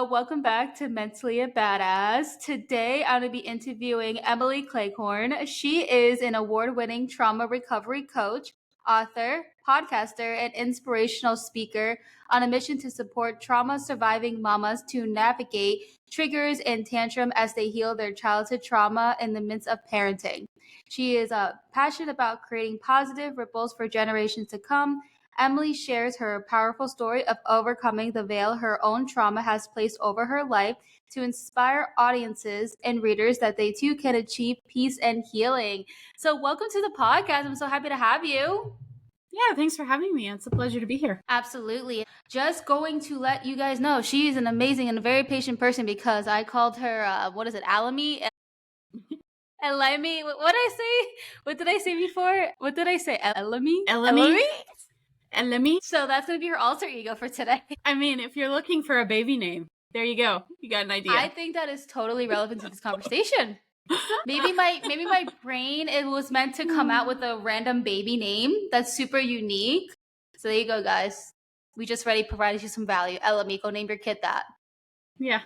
Welcome back to Mentally a Badass. Today, I'm going to be interviewing Emily Cleghorn. She is an award-winning trauma recovery coach, author, podcaster, and inspirational speaker on a mission to support trauma-surviving mamas to navigate triggers and tantrum as they heal their childhood trauma in the midst of parenting. She is passionate about creating positive ripples for generations to come. Emily shares her powerful story of overcoming the veil her own trauma has placed over her life to inspire audiences and readers that they too can achieve peace and healing. So, welcome to the podcast. I'm so happy to have you. Yeah, thanks for having me. It's a pleasure to be here. Absolutely. Just going to let you guys know she's an amazing and very patient person because I called her, Alamy? Elemi? What did I say? What did I say before? What did I say? Elemi? Elemi? Elemi? So that's going to be her alter ego for today. I mean, if you're looking for a baby name, there you go. You got an idea. I think that is totally relevant to this conversation. Maybe my brain, it was meant to come out with a random baby name that's super unique. So there you go, guys. We just already provided you some value. Elami, go name your kid that. Yeah.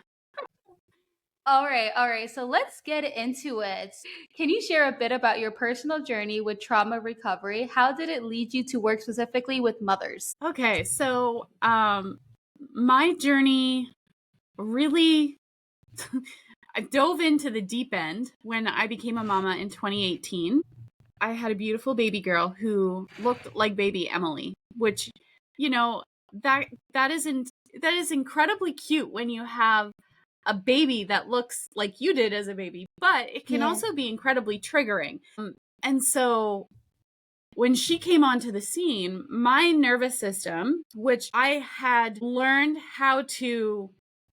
All right. So let's get into it. Can you share a bit about your personal journey with trauma recovery? How did it lead you to work specifically with mothers? Okay, so my journey really I dove into the deep end when I became a mama in 2018. I had a beautiful baby girl who looked like baby Emily, which, that is incredibly cute when you have a baby that looks like you did as a baby, but it can also be incredibly triggering. And so when she came onto the scene, my nervous system, which I had learned how to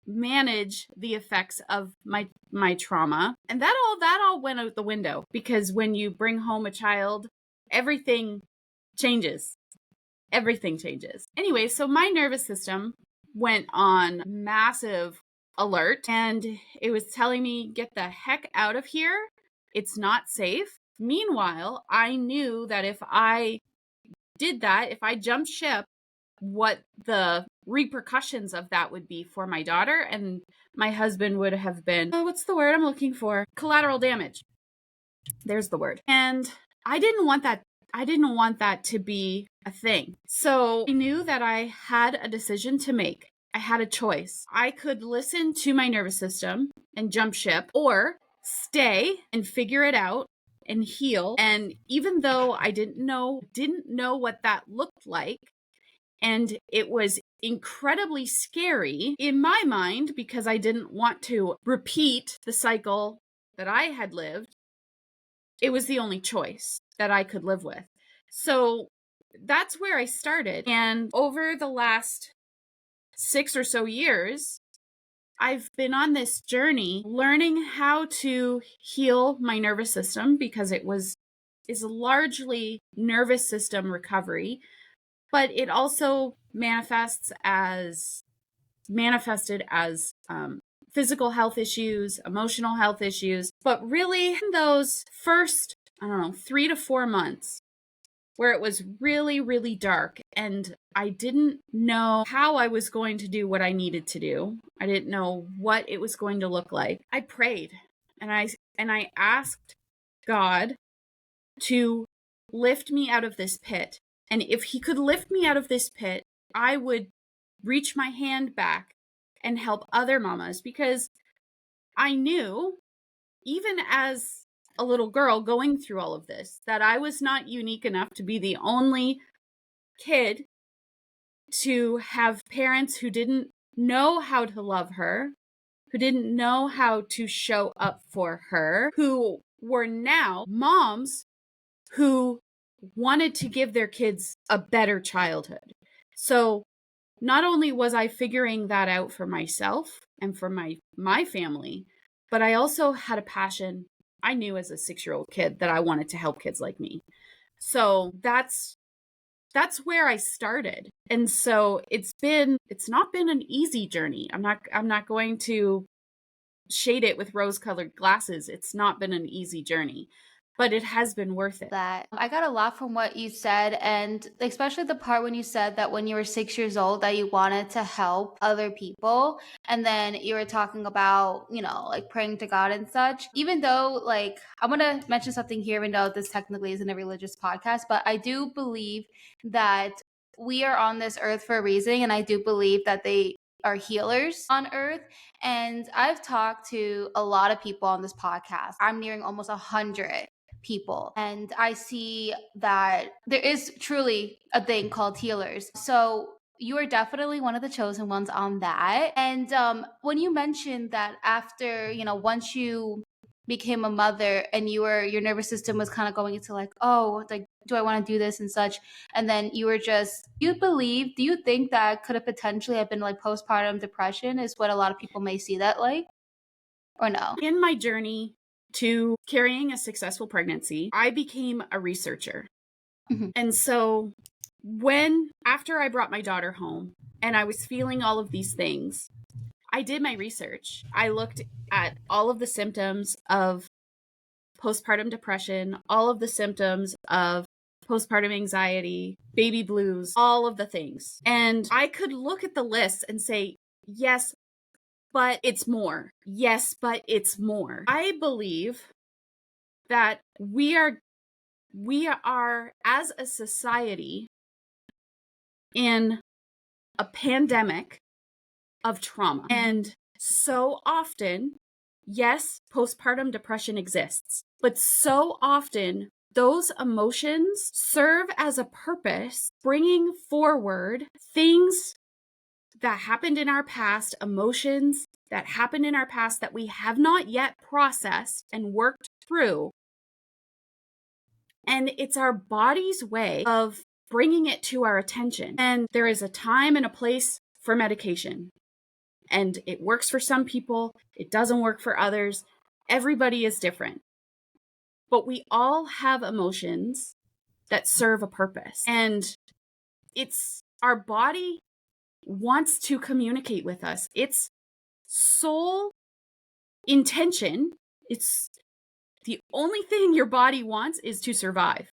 manage the effects of my trauma, and that all went out the window, because when you bring home a child, everything changes. Anyway, so my nervous system went on massive alert, and it was telling me, get the heck out of here. It's not safe. Meanwhile, I knew that if I did that, if I jumped ship, what the repercussions of that would be for my daughter and my husband would have been, what's the word I'm looking for? Collateral damage. There's the word. And I didn't want that to be a thing. So I knew that I had a decision to make. I had a choice. I could listen to my nervous system and jump ship, or stay and figure it out and heal. And even though I didn't know what that looked like, and it was incredibly scary in my mind because I didn't want to repeat the cycle that I had lived, it was the only choice that I could live with. So that's where I started. And over the last 6 or so years, I've been on this journey learning how to heal my nervous system, because is largely nervous system recovery, but it also manifested as physical health issues, emotional health issues. But really, in those first, 3 to 4 months, where it was really, really dark and I didn't know how I was going to do what I needed to do, I didn't know what it was going to look like, I prayed and I asked God to lift me out of this pit. And if he could lift me out of this pit, I would reach my hand back and help other mamas, because I knew, even as a little girl going through all of this, that I was not unique enough to be the only kid to have parents who didn't know how to love her, who didn't know how to show up for her, who were now moms who wanted to give their kids a better childhood. So not only was I figuring that out for myself and for my family, but I also had a passion. I knew as a 6-year-old kid that I wanted to help kids like me. So that's where I started. And so it's not been an easy journey. I'm not going to shade it with rose-colored glasses. It's not been an easy journey. but it has been worth it. That I got a lot from what you said, and especially the part when you said that when you were 6 years old that you wanted to help other people, and then you were talking about, like praying to God and such. Even though, like, I'm gonna mention something here, even though this technically isn't a religious podcast, but I do believe that we are on this earth for a reason, and I do believe that they are healers on earth. And I've talked to a lot of people on this podcast. I'm nearing almost 100 people. And I see that there is truly a thing called healers. So you are definitely one of the chosen ones on that. And when you mentioned that after, once you became a mother and your nervous system was kind of going into like, oh, like, do I want to do this and such? And then you were just, do you think that could have potentially have been like postpartum depression is what a lot of people may see that like, or no? In my journey to carrying a successful pregnancy, I became a researcher. Mhm. And so after I brought my daughter home and I was feeling all of these things, I did my research. I looked at all of the symptoms of postpartum depression, all of the symptoms of postpartum anxiety, baby blues, all of the things. And I could look at the list and say, yes, but it's more. Yes, but it's more. I believe that we are as a society in a pandemic of trauma. And so often, yes, postpartum depression exists, but so often those emotions serve as a purpose, bringing forward things that happened in our past, emotions that happened in our past that we have not yet processed and worked through. And it's our body's way of bringing it to our attention. And there is a time and a place for medication. And it works for some people, it doesn't work for others. Everybody is different. But we all have emotions that serve a purpose. And it's our body wants to communicate with us. Its sole intention, it's the only thing your body wants is to survive.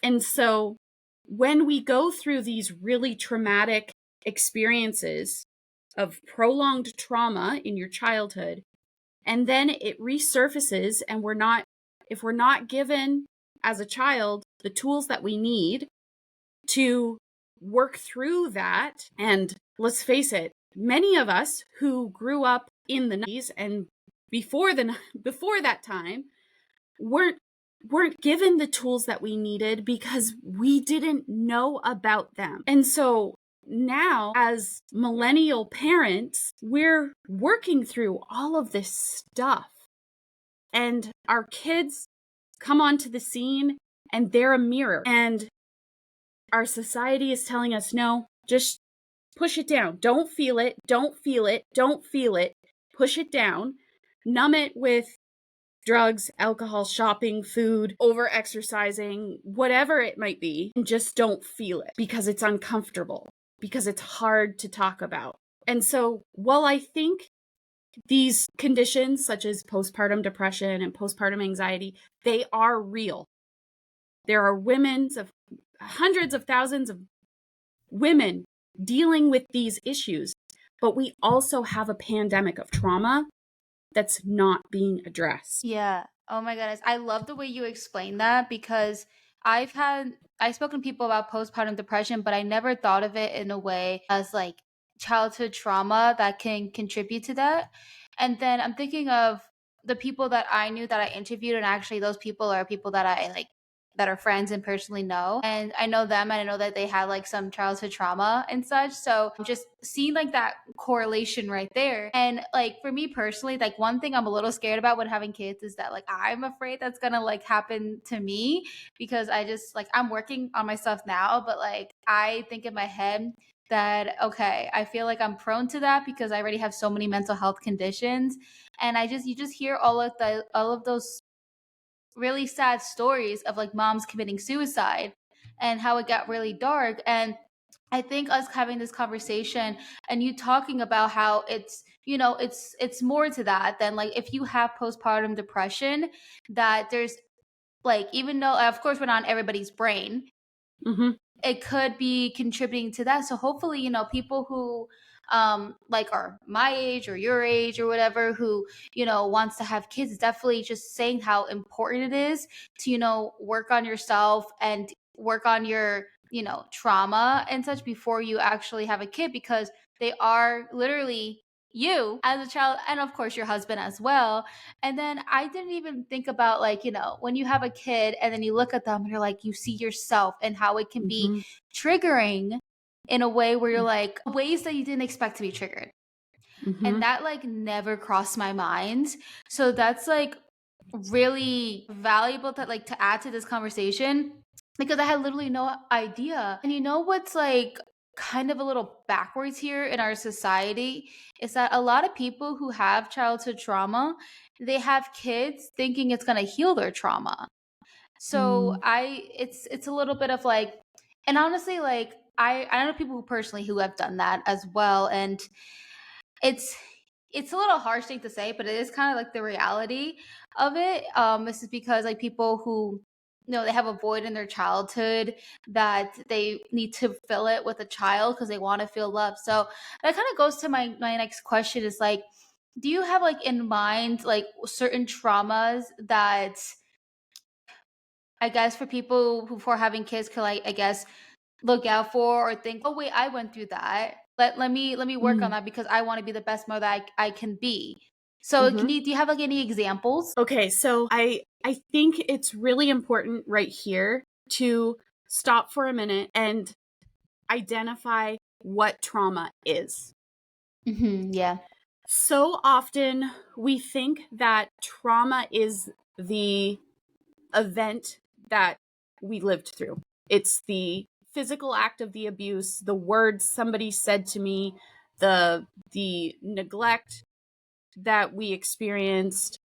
And so when we go through these really traumatic experiences of prolonged trauma in your childhood, and then it resurfaces and if we're not given as a child the tools that we need to work through that, and let's face it, many of us who grew up in the 90s and before that time weren't given the tools that we needed because we didn't know about them. And so now, as millennial parents, we're working through all of this stuff. And our kids come onto the scene and they're a mirror. And our society is telling us, no, just push it down. Don't feel it. Don't feel it. Don't feel it. Push it down. Numb it with drugs, alcohol, shopping, food, over exercising, whatever it might be, and just don't feel it because it's uncomfortable, because it's hard to talk about. And so while I think these conditions such as postpartum depression and postpartum anxiety, they are real. There are hundreds of thousands of women dealing with these issues, but we also have a pandemic of trauma that's not being addressed. Yeah. Oh my goodness. I love the way you explain that because I've spoken to people about postpartum depression, but I never thought of it in a way as like childhood trauma that can contribute to that. And then I'm thinking of the people that I knew that I interviewed, and actually those people are people that I like that are friends and personally know. And I know them and I know that they had like some childhood trauma and such. So just seeing like that correlation right there. And like for me personally, like one thing I'm a little scared about when having kids is that like I'm afraid that's gonna like happen to me because I just like I'm working on my stuff now, but like I think in my head that okay, I feel like I'm prone to that because I already have so many mental health conditions. And you just hear all of those really sad stories of like moms committing suicide and how it got really dark. And I think us having this conversation and you talking about how it's it's more to that than like if you have postpartum depression, that there's like, even though, of course, we're not in everybody's brain, Mm-hmm. it could be contributing to that. So hopefully, people who like are my age or your age or whatever, who, wants to have kids, definitely just saying how important it is to, work on yourself and work on your, trauma and such before you actually have a kid, because they are literally you as a child, and of course your husband as well. And then I didn't even think about, like, when you have a kid and then you look at them and you're like, you see yourself and how it can be Mm-hmm. triggering in a way where you're like, ways that you didn't expect to be triggered. Mm-hmm. And that, like, never crossed my mind. So that's, like, really valuable to, like, to add to this conversation, because I had literally no idea. And you know what's, like, kind of a little backwards here in our society is that a lot of people who have childhood trauma, they have kids thinking it's going to heal their trauma. So it's a little bit of like, and honestly, like, I know people who personally who have done that as well, and it's it's a little harsh thing to say, but it is kind of like the reality of it. This is because, like, people who, they have a void in their childhood that they need to fill it with a child because they want to feel love. So that kind of goes to my next question is like, do you have, like, in mind, like, certain traumas that, I guess, for people who, for having kids, could, like, I guess, look out for or think, oh wait, I went through that. Let me work on Mm-hmm. that because I want to be the best mother I can be. So do you have, like, any examples? Okay, so I think it's really important right here to stop for a minute and identify what trauma is. Yeah. So often we think that trauma is the event that we lived through. It's the physical act of the abuse, the words somebody said to me, the neglect that we experienced,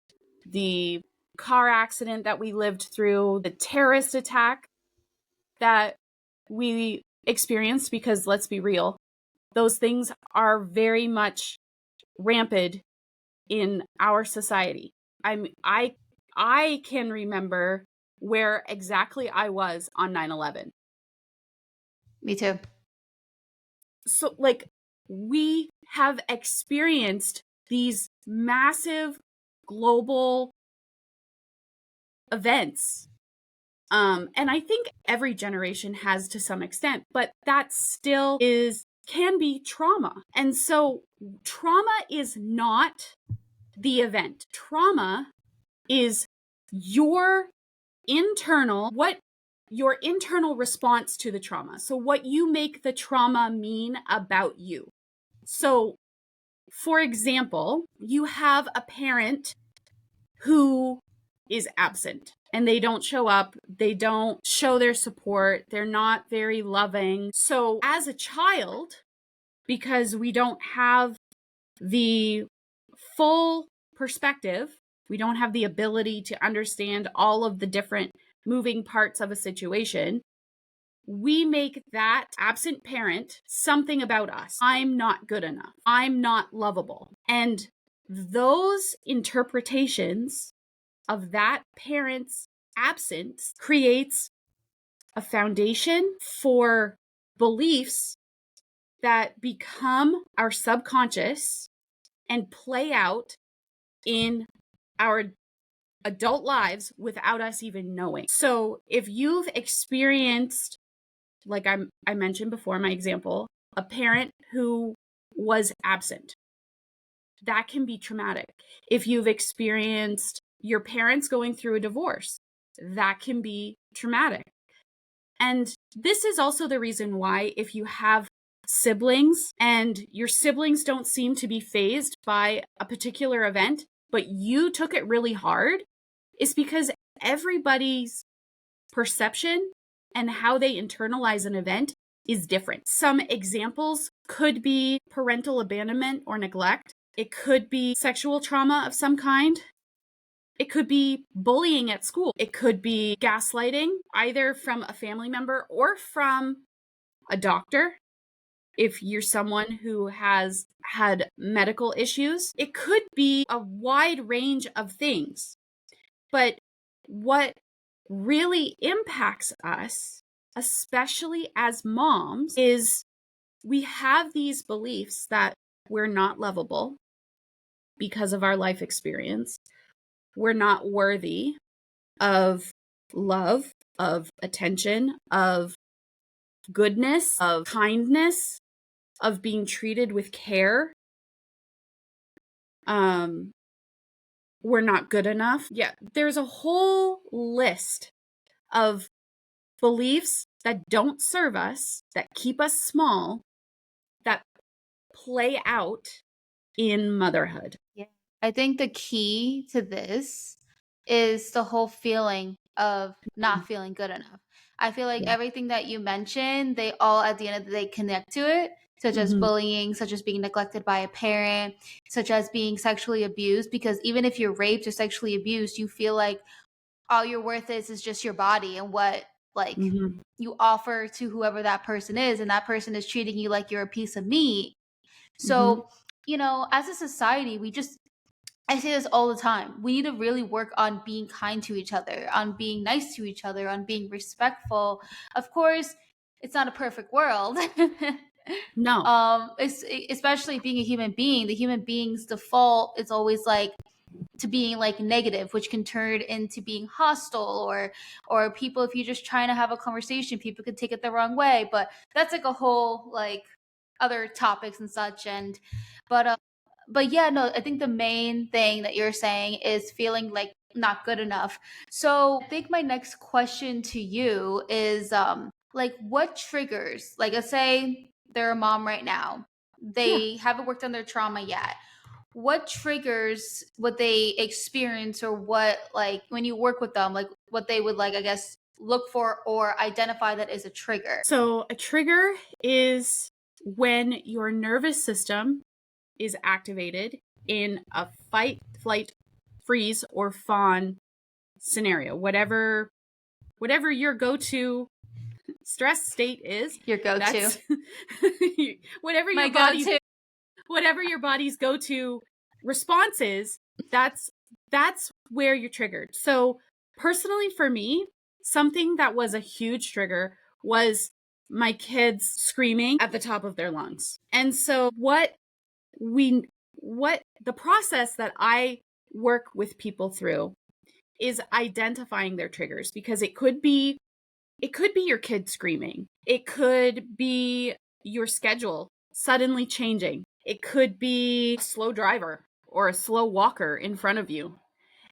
the car accident that we lived through, the terrorist attack that we experienced, because let's be real, those things are very much rampant in our society. I can remember where exactly I was on 9/11. Me too. So, like, we have experienced these massive global events. And I think every generation has to some extent, but that still can be trauma. And so trauma is not the event. Trauma is your your internal response to the trauma. So what you make the trauma mean about you. So, for example, you have a parent who is absent and they don't show up, they don't show their support, they're not very loving. So, as a child, because we don't have the full perspective, we don't have the ability to understand all of the different moving parts of a situation, we make that absent parent something about us. I'm not good enough. I'm not lovable. And those interpretations of that parent's absence creates a foundation for beliefs that become our subconscious and play out in our adult lives without us even knowing. So if you've experienced, like I mentioned before, my example, a parent who was absent, that can be traumatic. If you've experienced your parents going through a divorce, that can be traumatic. And this is also the reason why, if you have siblings and your siblings don't seem to be fazed by a particular event, but you took it really hard, is because everybody's perception and how they internalize an event is different. Some examples could be parental abandonment or neglect. It could be sexual trauma of some kind. It could be bullying at school. It could be gaslighting, either from a family member or from a doctor. If you're someone who has had medical issues, it could be a wide range of things. But what really impacts us, especially as moms, is we have these beliefs that we're not lovable because of our life experience. We're not worthy of love, of attention, of goodness, of kindness, of being treated with care. We're not good enough. Yeah, there's a whole list of beliefs that don't serve us, that keep us small, that play out in motherhood. Yeah. I think the key to this is the whole feeling of not feeling good enough. I feel like Yeah. everything that you mentioned, they all at the end of the day connect to it, such as Mhm. bullying, such as being neglected by a parent, such as being sexually abused. Because even if you're raped or sexually abused, you feel like all your worth is just your body and what like Mhm. you offer to whoever that person is, and that person is treating you like you're a piece of meat. Mhm. So, as a society, I say this all the time. We need to really work on being kind to each other, on being nice to each other, on being respectful. Of course, it's not a perfect world. No. Especially being a human being, the human being's default is always like to being like negative, which can turn into being hostile, or people, if you're just trying to have a conversation, people could take it the wrong way. But that's like a whole like other topics and such. And but yeah, no, I think the main thing that you're saying is feeling like not good enough. So I think my next question to you is like what triggers, like let's say they're a mom right now, Yeah. they haven't worked on their trauma yet, what triggers would they experience, or what, like when you work with them, like what they would, like I guess, look for or identify that is a trigger? So a trigger is when your nervous system is activated in a fight, flight, freeze, or fawn scenario. Whatever your go-to stress state is, Your go-to. that's whatever My your body's go-to. whatever your body's go-to response is, that's where you're triggered. So personally for me, something that was a huge trigger was my kids screaming at the top of their lungs. And so we what the process that I work with people through is identifying their triggers, because it could be your kid screaming. It could be your schedule suddenly changing. It could be a slow driver or a slow walker in front of you.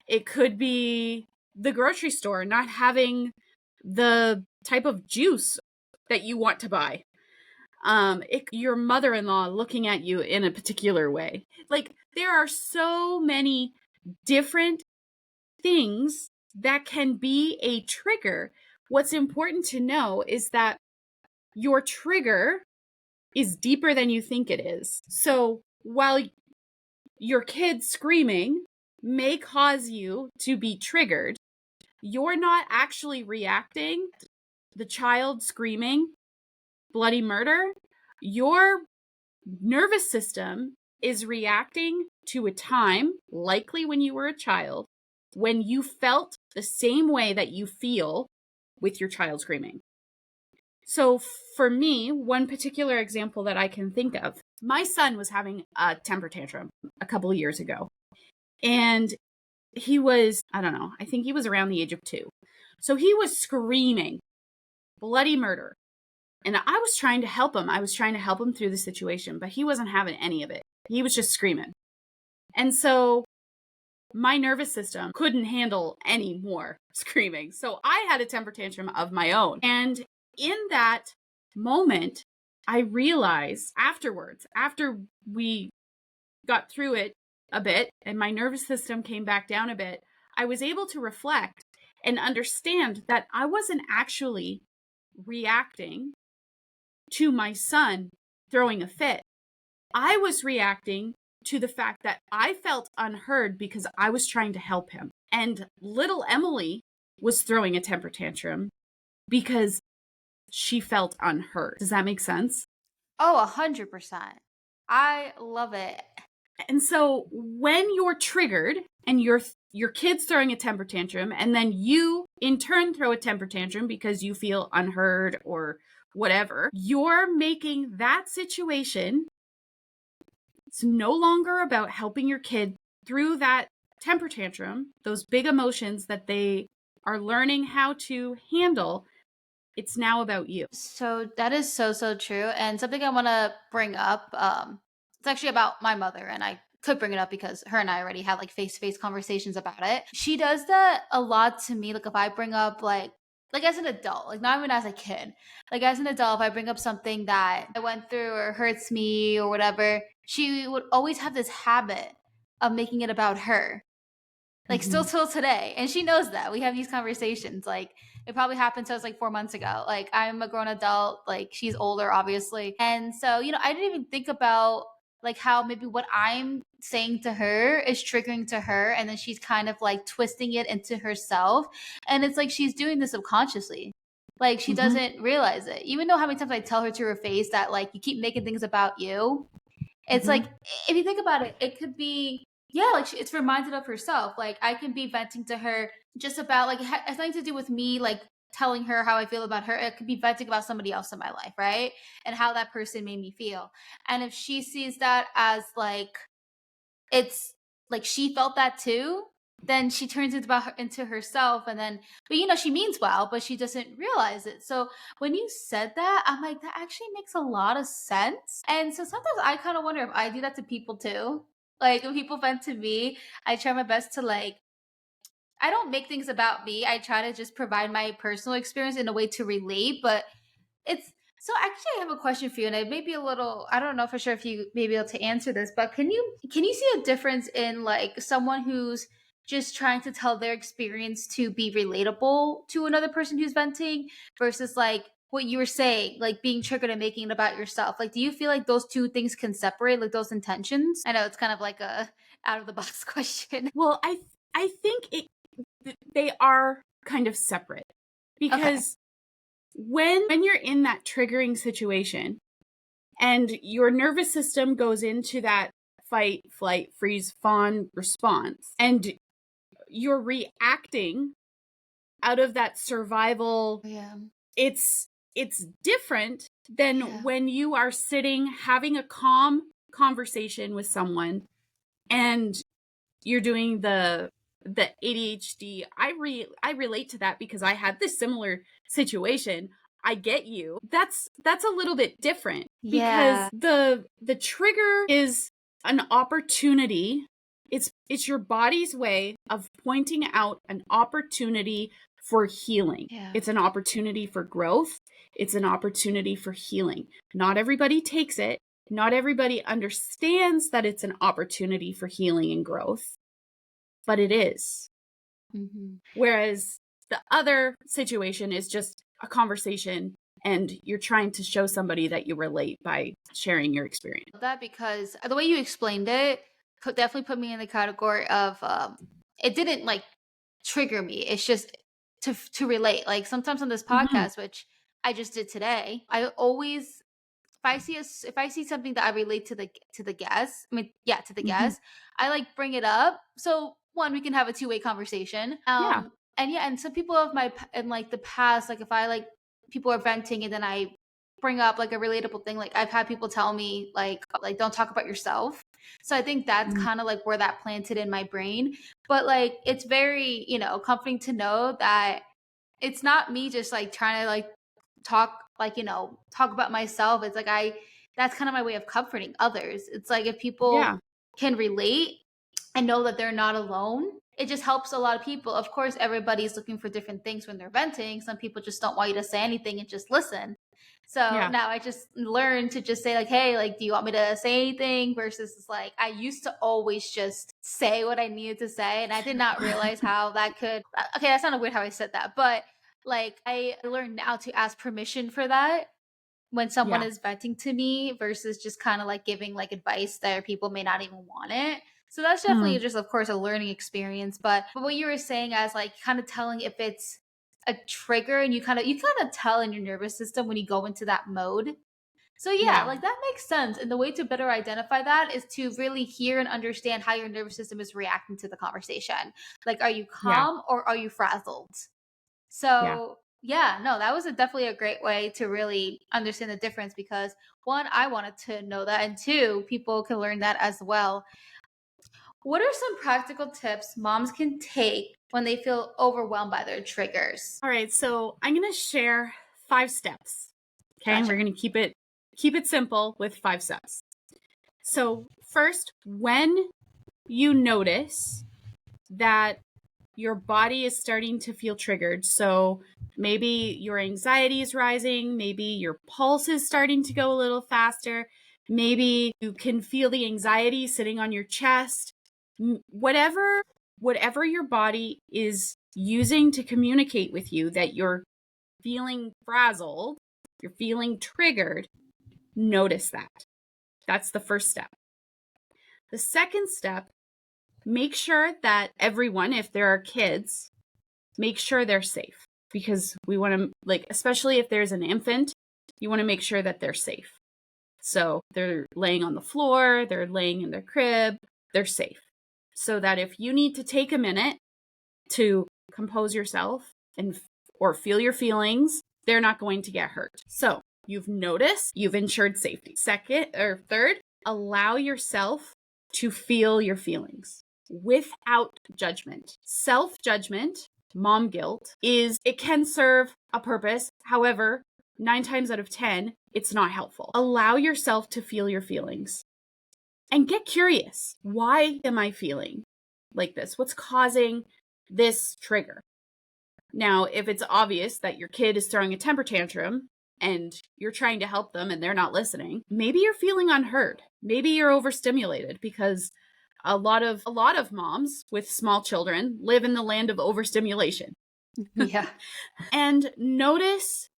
It could be the grocery store not having the type of juice that you want to buy. Your mother-in-law looking at you in a particular way. Like, there are so many different things that can be a trigger. What's important to know is that your trigger is deeper than you think it is. So while your kid screaming may cause you to be triggered, you're not actually reacting. The child screaming bloody murder, your nervous system is reacting to a time, likely when you were a child, when you felt the same way that you feel with your child screaming. So for me, one particular example that I can think of, my son was having a temper tantrum a couple of years ago. And he was, I don't know, I think he was around the age of 2. So he was screaming bloody murder. And I was trying to help him. I was trying to help him through the situation, but he wasn't having any of it. He was just screaming. And so my nervous system couldn't handle any more screaming. So I had a temper tantrum of my own. And in that moment, I realized afterwards, after we got through it a bit and my nervous system came back down a bit, I was able to reflect and understand that I wasn't actually reacting to my son throwing a fit. I was reacting to the fact that I felt unheard because I was trying to help him. And little Emily was throwing a temper tantrum because she felt unheard. Does that make sense? Oh, 100%. I love it. And so when you're triggered and you're your kid's throwing a temper tantrum, and then you in turn throw a temper tantrum because you feel unheard or whatever, you're making that situation, it's no longer about helping your kid through that temper tantrum, those big emotions that they are learning how to handle. It's now about you. So that is so true. And something I want to bring up, it's actually about my mother, and I could bring it up because her and I already had like face-to-face conversations about it. She does that a lot to me. Like if I bring up like as an adult, like not even as a kid, like as an adult, if I bring up something that I went through or hurts me or whatever, she would always have this habit of making it about her, like still till today. And she knows that. We have these conversations. Like it probably happened to us like 4 months ago. Like I'm a grown adult, like she's older, obviously. And so, I didn't even think about like how maybe what I'm saying to her is triggering to her. And then she's kind of like twisting it into herself. And it's like she's doing this subconsciously. Like she Mm-hmm. doesn't realize it. Even though how many times I tell her to her face that like you keep making things about you, it's Mm-hmm. like if you think about it, it could be yeah, like it's reminded of herself. Like I can be venting to her just about like it has nothing to do with me, like telling her how I feel about her. It could be venting about somebody else in my life, right? And how that person made me feel. And if she sees that as like it's like she felt that too, then she turns it about into herself, and then but she means well, but she doesn't realize it. So when you said that, I'm like that actually makes a lot of sense. And so sometimes I kind of wonder if I do that to people too. Like when people vent to me, I try my best to like I don't make things about me. I try to just provide my personal experience in a way to relate, but it's so actually I have a question for you, and it may be a little I don't know for sure if you may be able to answer this, but can you see a difference in like someone who's just trying to tell their experience to be relatable to another person who's venting versus like what you were saying, like being triggered and making it about yourself? Like, do you feel like those two things can separate, like those intentions? I know it's kind of like a out of the box question. Well, I think they are kind of separate Okay. because when you're in that triggering situation and your nervous system goes into that fight, flight, freeze, fawn response, and you're reacting out of that survival, Yeah. it's different than Yeah. when you are sitting having a calm conversation with someone and you're doing the ADHD. I relate to that because I had this similar situation. I get you. That's a little bit different because Yeah. the trigger is an opportunity. It's your body's way of pointing out an opportunity for healing. Yeah. It's an opportunity for growth. It's an opportunity for healing. Not everybody takes it. Not everybody understands that it's an opportunity for healing and growth, but it is. Hmm. Whereas the other situation is just a conversation and you're trying to show somebody that you relate by sharing your experience. That because the way you explained it definitely put me in the category of it didn't like trigger me. It's just to relate. Like sometimes on this Mm-hmm. podcast, which I just did today, I always if I see something that I relate to the guest, I mean, yeah, to the Mm-hmm. guest, I like bring it up. So one, we can have a two-way conversation. Yeah. And yeah, and some people of my in like the past, like if I like people are venting and then I bring up like a relatable thing, like I've had people tell me like don't talk about yourself. So I think that's Mm-hmm. kind of like where that planted in my brain. But like it's very, comforting to know that it's not me just like trying to like talk like talk about myself. It's like I that's kind of my way of comforting others. It's like if people Yeah. can relate and know that they're not alone, it just helps a lot of people. Of course everybody's looking for different things when they're venting. Some people just don't want you to say anything and just listen. So Yeah. now I just learned to just say like, hey, like, do you want me to say anything? Versus it's like I used to always just say what I needed to say, and I did not realize how that could. Okay, that sounded weird how I said that, but like I learned now to ask permission for that when someone Yeah. is venting to me versus just kind of like giving like advice that people may not even want it. So that's definitely Mm. just of course a learning experience. But what you were saying as like kind of telling if it's a trigger and you kind of tell in your nervous system when you go into that mode. So yeah, Yeah. like that makes sense. And the way to better identify that is to really hear and understand how your nervous system is reacting to the conversation. Like, are you Yeah. calm or are you frazzled? Yeah. So yeah, no, that was definitely a great way to really understand the difference because one, I wanted to know that, and two, people can learn that as well. What are some practical tips moms can take when they feel overwhelmed by their triggers? All right. So I'm going to share 5 steps. Okay. Gotcha. We're going to keep it simple with 5 steps. So first, when you notice that your body is starting to feel triggered. So maybe your anxiety is rising, maybe your pulse is starting to go a little faster, maybe you can feel the anxiety sitting on your chest. Whatever your body is using to communicate with you that you're feeling frazzled, you're feeling triggered, notice that. That's the first step. The second step, make sure that everyone, if there are kids, make sure they're safe because we want to, like, especially if there's an infant, you want to make sure that they're safe. So they're laying on the floor, they're laying in their crib, they're safe. So that if you need to take a minute to compose yourself or feel your feelings, they're not going to get hurt. So you've noticed, you've ensured safety. Second or third, allow yourself to feel your feelings without judgment. Self-judgment, mom guilt, it can serve a purpose. However, 9 times out of 10, it's not helpful. Allow yourself to feel your feelings and get curious. Why am I feeling like this? What's causing this trigger? Now, if it's obvious that your kid is throwing a temper tantrum and you're trying to help them and they're not listening, maybe you're feeling unheard. Maybe you're overstimulated because a lot of moms with small children live in the land of overstimulation. Yeah. And notice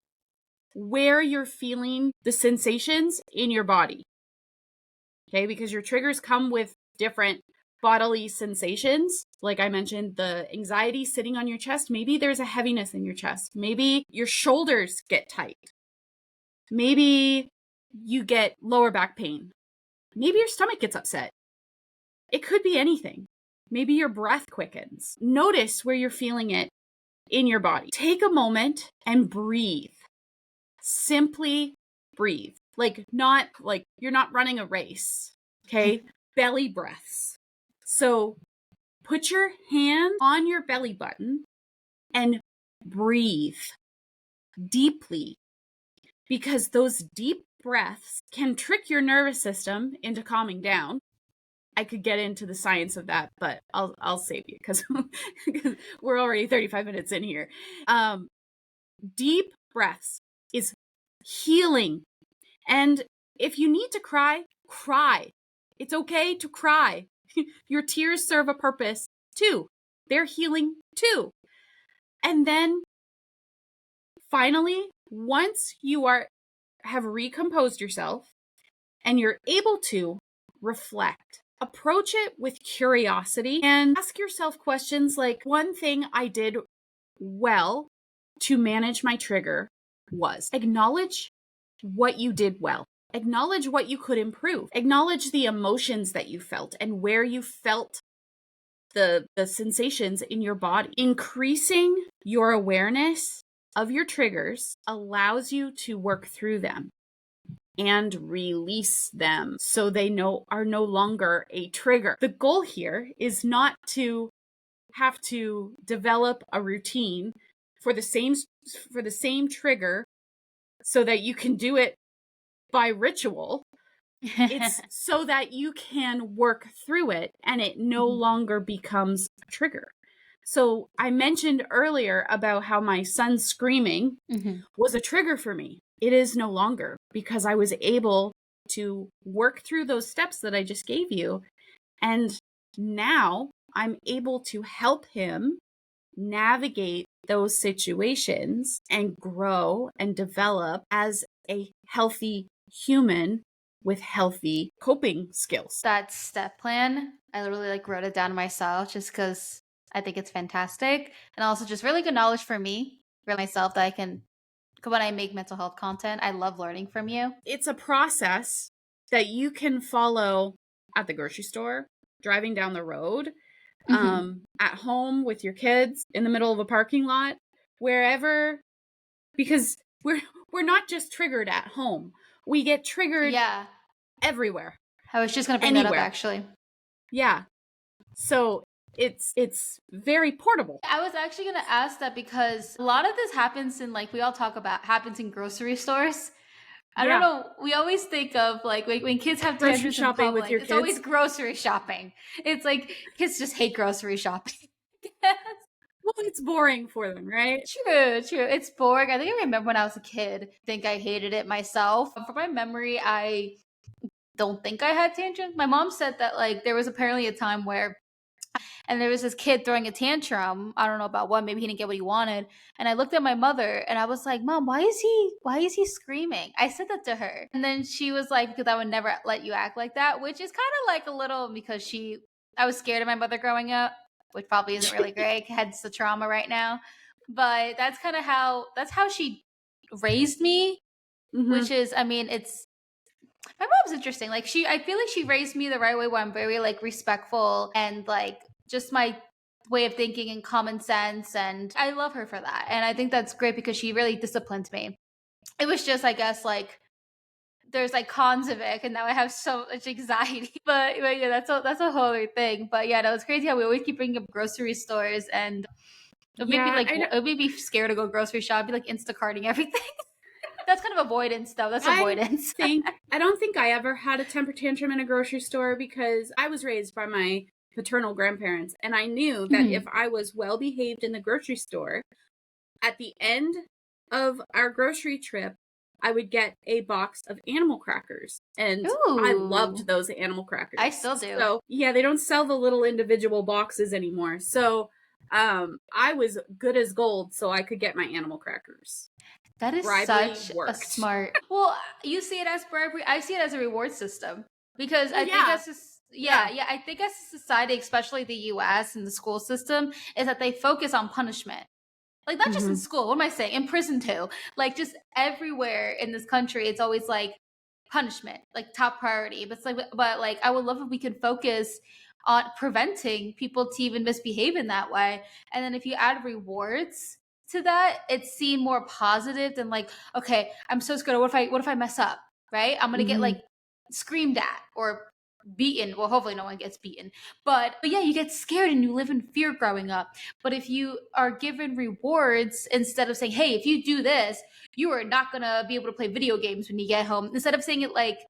where you're feeling the sensations in your body. Okay, because your triggers come with different bodily sensations. Like I mentioned, the anxiety sitting on your chest, maybe there's a heaviness in your chest. Maybe your shoulders get tight. Maybe you get lower back pain. Maybe your stomach gets upset. It could be anything. Maybe your breath quickens. Notice where you're feeling it in your body. Take a moment and breathe. Simply breathe. Not like you're not running a race. Okay? Belly breaths. So put your hand on your belly button and breathe deeply because those deep breaths can trick your nervous system into calming down. I could get into the science of that, but I'll save you because we're already 35 minutes in here. Deep breaths is healing. And if you need to cry, cry. It's okay to cry. Your tears serve a purpose too. They're healing too. And then finally, once you have recomposed yourself and you're able to reflect, approach it with curiosity and ask yourself questions like, one thing I did well to manage my trigger was acknowledge what you did well. Acknowledge what you could improve. Acknowledge the emotions that you felt and where you felt the sensations in your body. Increasing your awareness of your triggers allows you to work through them and release them so they are no longer a trigger. The goal here is not to have to develop a routine for the same trigger so that you can do it by ritual. It's so that you can work through it and it no longer becomes a trigger. So I mentioned earlier about how my son screaming was a trigger for me. It is no longer because I was able to work through those steps that I just gave you. And now I'm able to help him navigate those situations and grow and develop as a healthy human with healthy coping skills. That step plan, I literally wrote it down myself just because I think it's fantastic. And also just really good knowledge for me, for myself that I can when I make mental health content. I love learning from you. It's a process that you can follow at the grocery store, driving down the road, Mhm. at home with your kids, in the middle of a parking lot, wherever, because we're not just triggered at home. We get triggered Yeah. everywhere, I was just gonna bring that up anywhere. actually. Yeah. So it's very portable. I was actually gonna ask that because a lot of this happens in like we all talk about happens in grocery stores. I don't Yeah. know. We always think of like when kids have Grocery tantrums in shopping with public, your it's always kids. grocery shopping. It's like kids just hate grocery shopping. Well, it's boring for them, right? True, true. It's boring. I think I remember when I was a kid, I think I hated it myself. From my memory, I don't think I had tantrums. My mom said that like there was apparently a time where and there was this kid throwing a tantrum. I don't know about what, maybe he didn't get what he wanted. And I looked at my mother and I was like, "Mom, why is he screaming?" I said that to her. And then she was like, "Because I would never let you act like that," which is kind of like a little because I was scared of my mother growing up, which probably isn't really great. Hence the trauma right now. But that's how she raised me, Mm-hmm. which is, I mean, it's my mom's interesting. Like I feel like she raised me the right way where I'm very like respectful and like just my way of thinking and common sense. And I love her for that. And I think that's great because she really disciplined me. It was just, I guess, like there's like cons of it, and now I have so much anxiety. But yeah, that's a whole other thing. But yeah, that was crazy how we always keep bringing up grocery stores, and it made me Yeah, like it made me scared to go grocery shop. I'd be like Instacarting everything. That's kind of avoidance, though. That's I avoidance. I don't think I ever had a temper tantrum in a grocery store because I was raised by my paternal grandparents, and I knew that if Mhm. I was well behaved in the grocery store, at the end of our grocery trip, I would get a box of animal crackers. And I loved Ooh. those animal I crackers. still do. So, yeah, they don't sell the little individual boxes anymore. So, I was good as gold, so I could get my animal crackers. That is Bribery such a worked. smart. Well, you see it as bribery. I see it as a reward system because Well, I think yeah, yeah, yeah. yeah, I think as a society, especially the US and the school system, is that they focus on punishment. Like not just in Hmm. school, what am I saying? In prison too. Like just everywhere in this country, it's always like punishment, like top priority. But it's like but like I would love if we could focus on preventing people to even misbehave in that way. And then if you add rewards to that, it's seen more positive than like, okay, I'm so scared. What if I mess up? Right? I'm gonna get Hmm. like screamed at or beaten. Well, hopefully no one gets beaten. But yeah, you get scared and you live in fear growing up. But if you are given rewards instead of saying, "Hey, if you do this, you are not going to be able to play video games when you get home." Instead of saying it like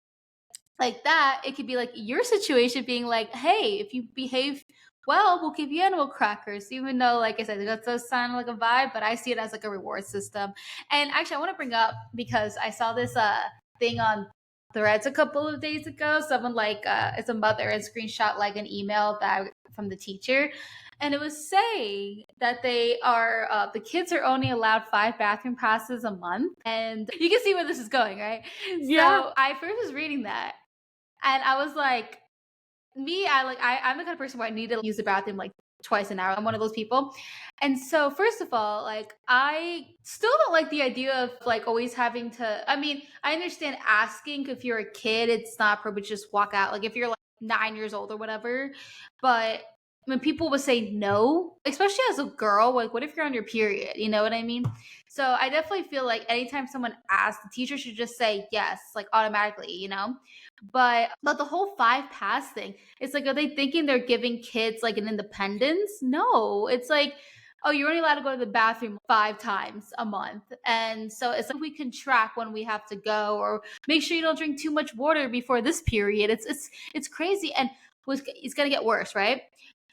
that, it could be like your situation being like, "Hey, if you behave well, we'll give you animal crackers." Even though, like I said, that does sound like a vibe, but I see it as like a reward system. And actually, I want to bring up because I saw this thing on Threads a couple of days ago. Someone like it's a mother and screenshot like an email that from the teacher, and it was saying that they are the kids are only allowed 5 bathroom passes a month, and you can see where this is going, right? Yeah. So I first was reading that and I was like, I'm the kind of person where I need to use the bathroom like twice an hour. I'm one of those people. And so first of all, like I still don't like the idea of like always having to I mean, I understand asking if you're a kid, it's not appropriate to just walk out. Like if you're like 9 years old or whatever. But when people would say no, especially as a girl, like what if you're on your period? You know what I mean? So I definitely feel like anytime someone asks, the teacher should just say yes, like automatically, you know? But the whole 5 pass thing, it's like, are they thinking they're giving kids like an independence? No, it's like, oh, you're only allowed to go to the bathroom 5 times a month, and so it's like we can track when we have to go, or make sure you don't drink too much water before this period. It's crazy, and it's gonna get worse, right?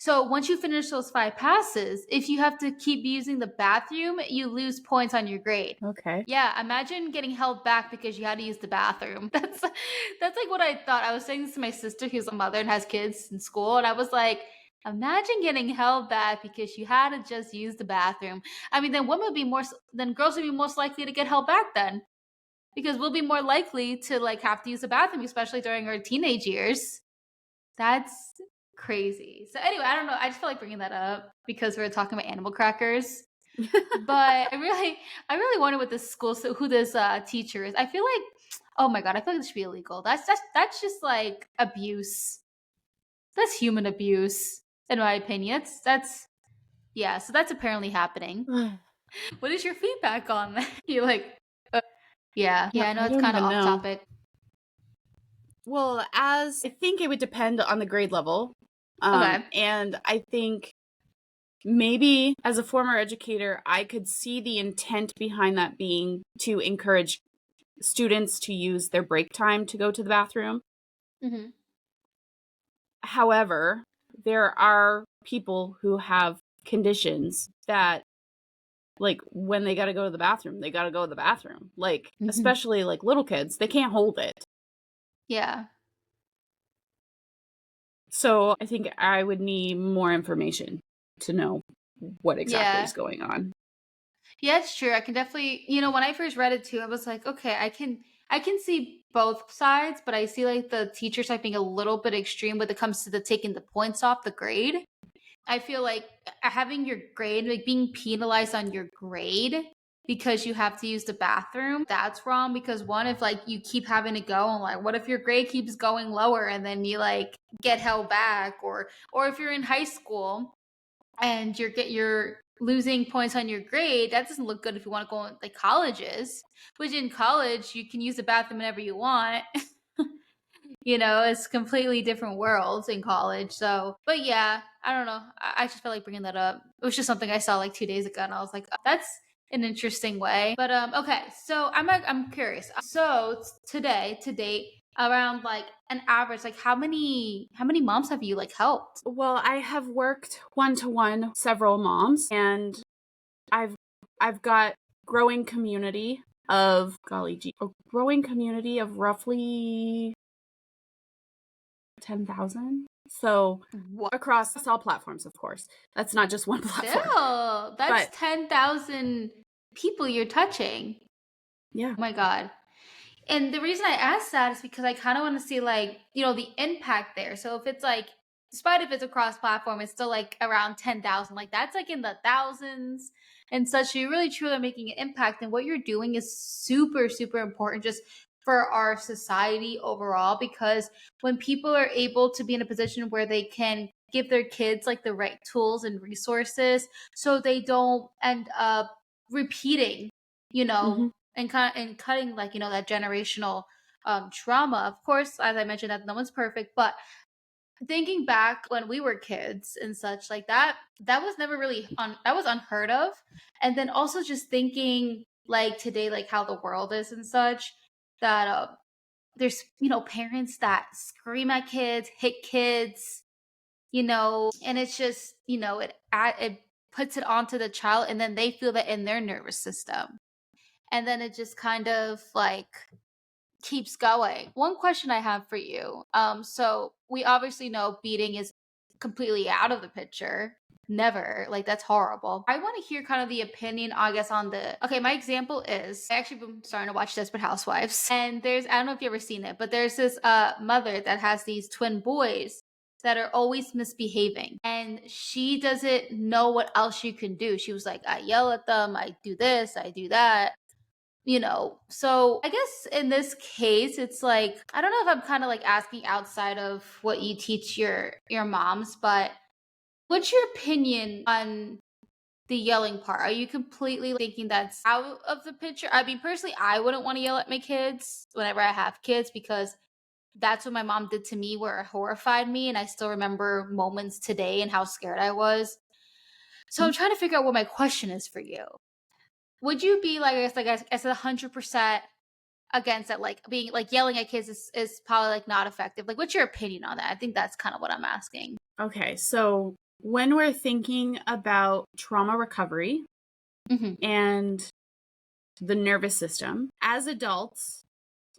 So once you finish those 5 passes, if you have to keep using the bathroom, you lose points on your grade. Okay. Yeah, imagine getting held back because you had to use the bathroom. That's like what I thought. I was saying this to my sister who's a mother and has kids in school, and I was like, imagine getting held back because you had to just use the bathroom. I mean, then women would be then girls would be most likely to get held back then because we'll be more likely to like have to use the bathroom, especially during our teenage years. That's crazy. So anyway, I don't know. I just felt like bringing that up because we were talking about animal crackers. But I really wonder what this school, so who this teacher is. I feel like, oh my god, I feel like this should be illegal. That's just like abuse. That's human abuse, in my opinion. That's yeah. So that's apparently happening. What is your feedback on that? You like, yeah. I know I it's don't kind of even off know. topic. Well, as I think it would depend on the grade level. Okay. And I think maybe as a former educator, I could see the intent behind that being to encourage students to use their break time to go to the bathroom. Hmm. However, there are people who have conditions that, like, when they got to go to the bathroom, they got to go to the bathroom. Like, Hmm. especially like little kids, they can't hold it. Yeah. So I think I would need more information to know what exactly is Yeah. going on. Yeah, it's true. I can definitely, when I first read it too, I was like, okay, I can see both sides, but I see like the teacher side being a little bit extreme when it comes to the taking the points off the grade. I feel like having your grade, like being penalized on your grade because you have to use the bathroom, that's wrong because one, if like you keep having to go and like what if your grade keeps going lower and then you like get held back, or if you're in high school and you're losing points on your grade, that doesn't look good if you want to go like colleges, which in college you can use the bathroom whenever you want. It's completely different worlds in college. So, but yeah, I don't know. I just felt like bringing that up. It was just something I saw like 2 days ago, and I was like, oh, that's an interesting way. But okay. So I'm curious. So today, to date, around like an average, like how many moms have you like helped? Well, I have worked one to one several moms, and I've I've got growing community of a growing community of roughly 10,000. So What? across all platforms, of course. That's not just one platform. Still, that's But 10,000 people you're touching. yeah. Oh my god. And the reason I asked that is because I kind of want to see like, the impact there. So if it's like, despite if it's a cross platform, it's still like around 10,000. Like that's like in the thousands and such. So you're really truly making an impact. And what you're doing is super, super important just for our society overall. Because when people are able to be in a position where they can give their kids like the right tools and resources so they don't end up repeating, you know, Mhm. and cutting like that generational trauma. Of course, as I mentioned, that no one's perfect, but thinking back when we were kids and such like that was never really that was unheard of. And then also just thinking like today, like how the world is and such, that there's parents that scream at kids, hit kids, and it's just it puts it onto the child, and then they feel that in their nervous system, and then it just kind of like keeps going. One question I have for you. So we obviously know beating is completely out of the picture. Never. Like that's horrible. I want to hear kind of the opinion, I guess, on the okay, my example is I actually been starting to watch Desperate Housewives. And I don't know if you've ever seen it, but there's this mother that has these twin boys that are always misbehaving. And she doesn't know what else she can do. She was like, I yell at them, I do this, I do that. So I guess in this case it's like I don't know if I'm kind of like asking outside of what you teach your moms, but what's your opinion on the yelling part? Are you completely thinking that's out of the picture? I mean, personally, I wouldn't want to yell at my kids whenever I have kids because that's what my mom did to me where it horrified me, and I still remember moments today and how scared I was. So I'm trying to figure out what my question is for you. Would you be like, I guess 100% against that, like being like yelling at kids is probably like not effective? Like what's your opinion on that? I think that's kind of what I'm asking. Okay, so when we're thinking about trauma recovery Hmm. and the nervous system, as adults,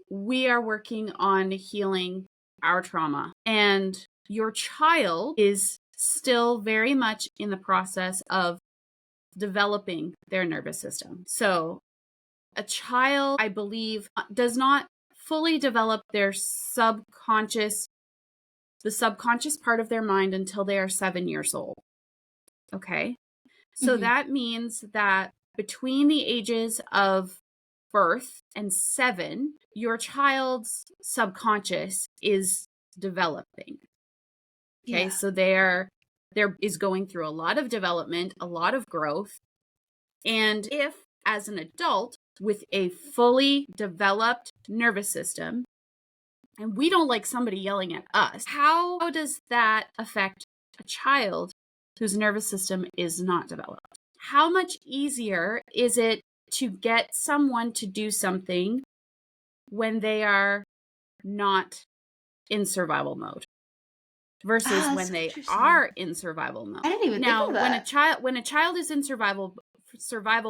we are working on healing our trauma. And your child is still very much in the process of developing their nervous system. So, a child, I believe, does not fully develop the subconscious part of their mind until they are 7 years old. Okay. So that means that between the ages of birth and 7, your child's subconscious is developing. Okay, Yeah. so there is going through a lot of development, a lot of growth. And if, as an adult with a fully developed nervous system, and we don't like somebody yelling at us, how does that affect a child whose nervous system is not developed? How much easier is it to get someone to do something when they are not in survival mode versus Ah, when that's they interesting. are in survival mode? I didn't even think Now, of that. when a child is in survival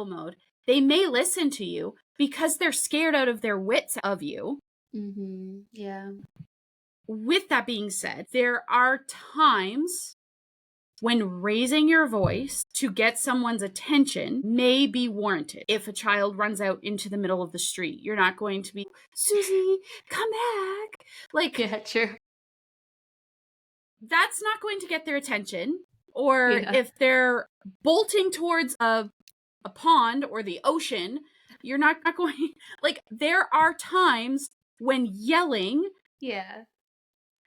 mode, they may listen to you because they're scared out of their wits of you. Yeah. With that being said, there are times when raising your voice to get someone's attention may be warranted. If a child runs out into the middle of the street, you're not going to be, Susie, come back. Like, Yeah, true. that's not going to get their attention. Or Yeah. if they're bolting towards a pond or the ocean, you're not going, like, there are times when yelling Yeah.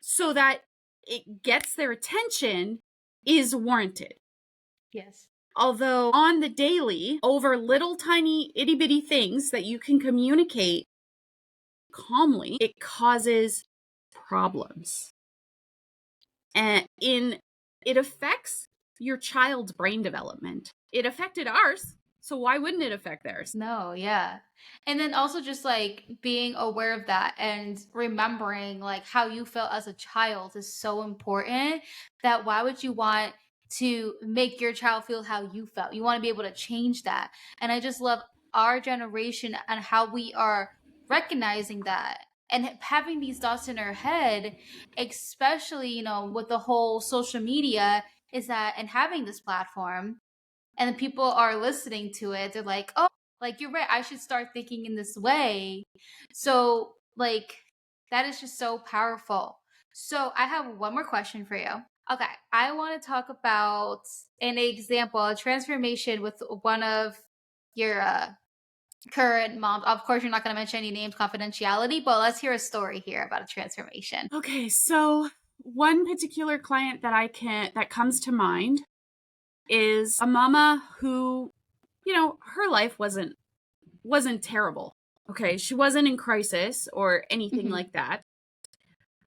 so that it gets their attention is warranted. Yes. Although on the daily, over little tiny itty bitty things that you can communicate calmly, it causes problems. And it affects your child's brain development. It affected ours, so why wouldn't it affect theirs? No, yeah. And then also just like being aware of that and remembering like how you felt as a child is so important that why would you want to make your child feel how you felt? You want to be able to change that. And I just love our generation and how we are recognizing that and having these thoughts in our head, especially, with the whole social media is that and having this platform and then people are listening to it, they're like, oh, like you're right, I should start thinking in this way. So like that is just so powerful. So I have one more question for you. Okay, I want to talk about an example, a transformation with one of your current moms. Of course, you're not going to mention any names, confidentiality, but let's hear a story here about a transformation. Okay, so one particular client that comes to mind is a mama who, her life wasn't terrible. Okay, she wasn't in crisis or anything Mm-hmm. like that.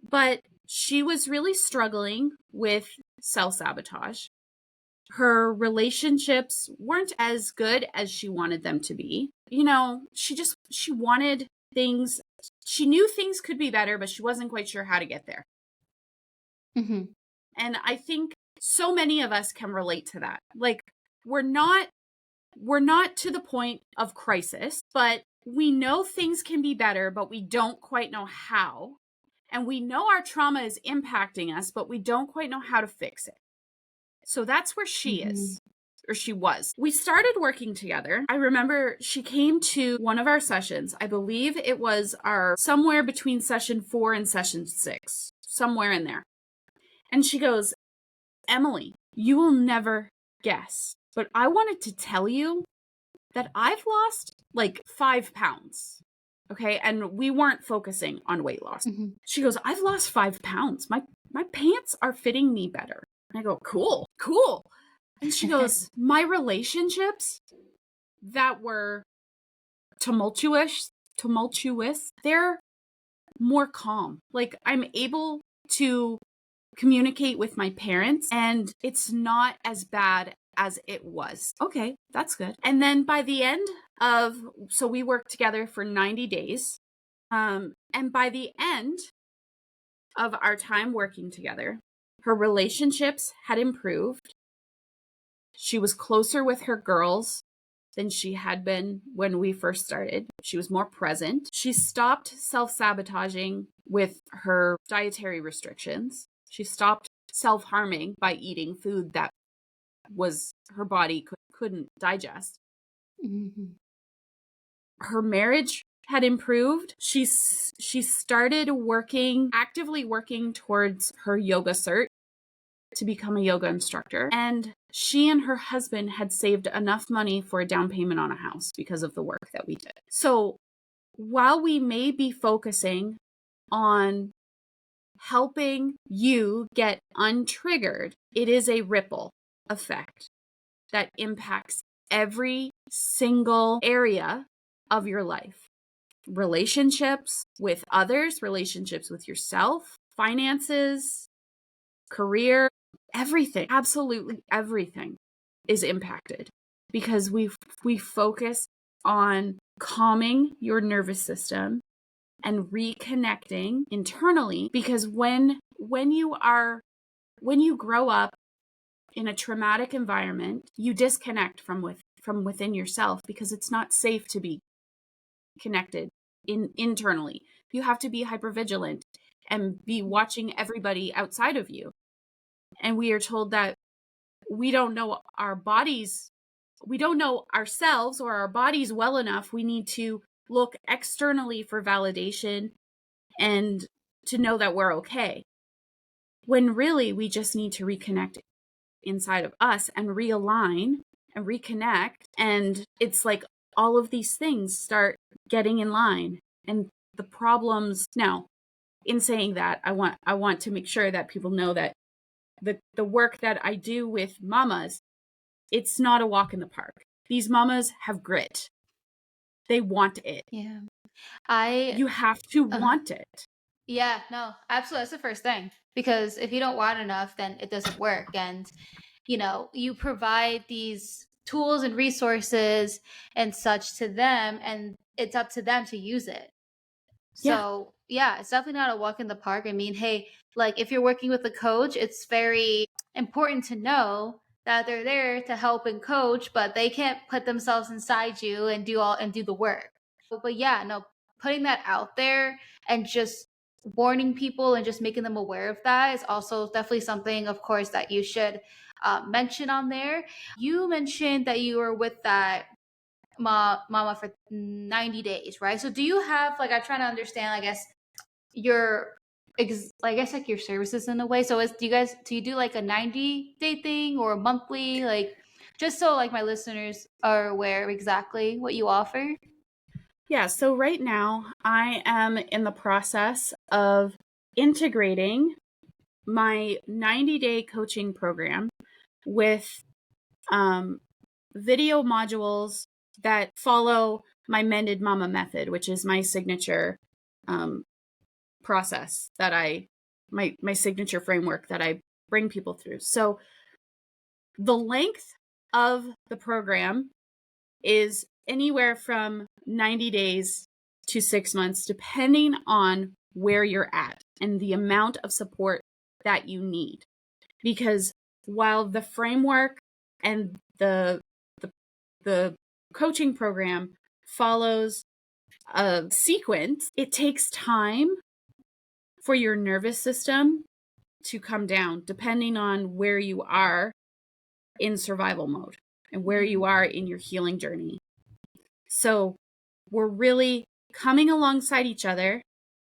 But she was really struggling with self-sabotage. Her relationships weren't as good as she wanted them to be. She wanted things, she knew things could be better, but she wasn't quite sure how to get there. Mm-hmm. And I think so many of us can relate to that. Like, we're not to the point of crisis, but we know things can be better, but we don't quite know how. And we know our trauma is impacting us, but we don't quite know how to fix it. So that's where she Mm-hmm. is, or she was. We started working together. I remember she came to one of our sessions. I believe it was somewhere between session 4 and session 6, somewhere in there. And she goes, Emily, you will never guess, but I wanted to tell you that I've lost like 5 pounds. Okay. And we weren't focusing on weight loss. Mm-hmm. She goes, I've lost 5 pounds. My pants are fitting me better. And I go, cool. And she goes, my relationships that were tumultuous, they're more calm. Like, I'm able to communicate with my parents and it's not as bad as it was. Okay, that's good. And then by the end so we worked together for 90 days. And by the end of our time working together, her relationships had improved. She was closer with her girls than she had been when we first started. She was more present. She stopped self-sabotaging with her dietary restrictions. She stopped self-harming by eating food that was her body couldn't digest. Mm-hmm. Her marriage had improved. She started actively working towards her yoga cert to become a yoga instructor. And she and her husband had saved enough money for a down payment on a house because of the work that we did. So while we may be focusing on helping you get untriggered, it is a ripple effect that impacts every single area of your life. Relationships with others, relationships with yourself, finances, career, everything, absolutely everything is impacted because we focus on calming your nervous system and reconnecting internally, because when you grow up in a traumatic environment, you disconnect from within yourself because it's not safe to be connected internally. You have to be hypervigilant and be watching everybody outside of you. And we are told that we don't know our bodies, we don't know ourselves or our bodies well enough. We need to look externally for validation and to know that we're okay. When really we just need to reconnect inside of us and realign and reconnect. And it's like all of these things start getting in line. And the problems now, in saying that, I want to make sure that people know that the work that I do with mamas, it's not a walk in the park. These mamas have grit. They want it. Yeah. I You have to uh, want it. yeah, no, absolutely. That's the first thing. Because if you don't want enough, then it doesn't work. And, you provide these tools and resources and such to them, and it's up to them to use it. Yeah. So, yeah, it's definitely not a walk in the park. I mean, hey, like if you're working with a coach, it's very important to know that they're there to help and coach, but they can't put themselves inside you and do the work. But yeah, no, putting that out there and just warning people and just making them aware of that is also definitely something, of course, that you should mention on there. You mentioned that you were with that mama for 90 days, right? So do you have, like, I'm trying to understand, I guess, your I guess like your services in a way. So do you do like a 90-day thing or a monthly, like, just so like my listeners are aware of exactly what you offer? Yeah. So right now I am in the process of integrating my 90-day coaching program with video modules that follow my Mended Mama method, which is my signature um, process that my signature framework that I bring people through. So the length of the program is anywhere from 90 days to 6 months, depending on where you're at and the amount of support that you need. Because while the framework and the coaching program follows a sequence, it takes time for your nervous system to come down depending on where you are in survival mode and where you are in your healing journey. So we're really coming alongside each other,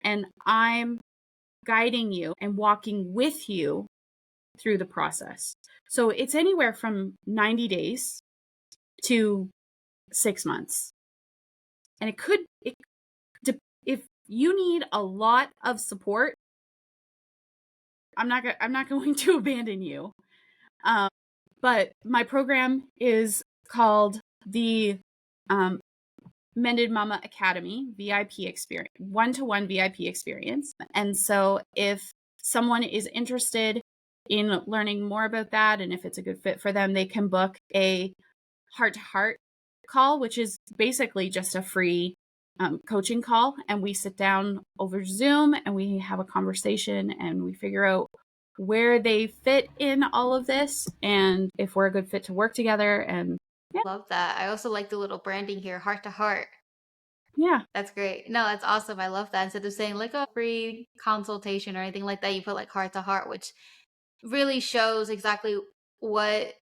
and I'm guiding you and walking with you through the process. So it's anywhere from 90 days to 6 months. And if you need a lot of support, I'm not going to abandon you. But my program is called the Mended Mama Academy VIP experience, one-to-one VIP experience. And so if someone is interested in learning more about that, and if it's a good fit for them, they can book a heart-to-heart call, which is basically just a free coaching call. And we sit down over Zoom and we have a conversation and we figure out where they fit in all of this and if we're a good fit to work together. And yeah. Love that. I also like the little branding here, heart to heart. Yeah. That's great. No, that's awesome. I love that. Instead of saying like a free consultation or anything like that, you put like heart to heart, which really shows exactly what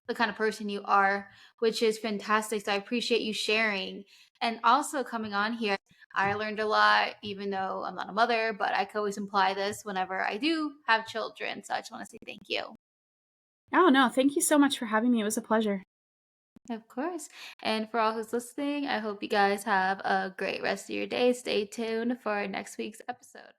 the kind of person you are, which is fantastic. So I appreciate you sharing and also coming on here. I learned a lot, even though I'm not a mother, but I can always imply this whenever I do have children. So I just want to say thank you. Oh, no, thank you so much for having me. It was a pleasure. Of course. And for all who's listening, I hope you guys have a great rest of your day. Stay tuned for next week's episode.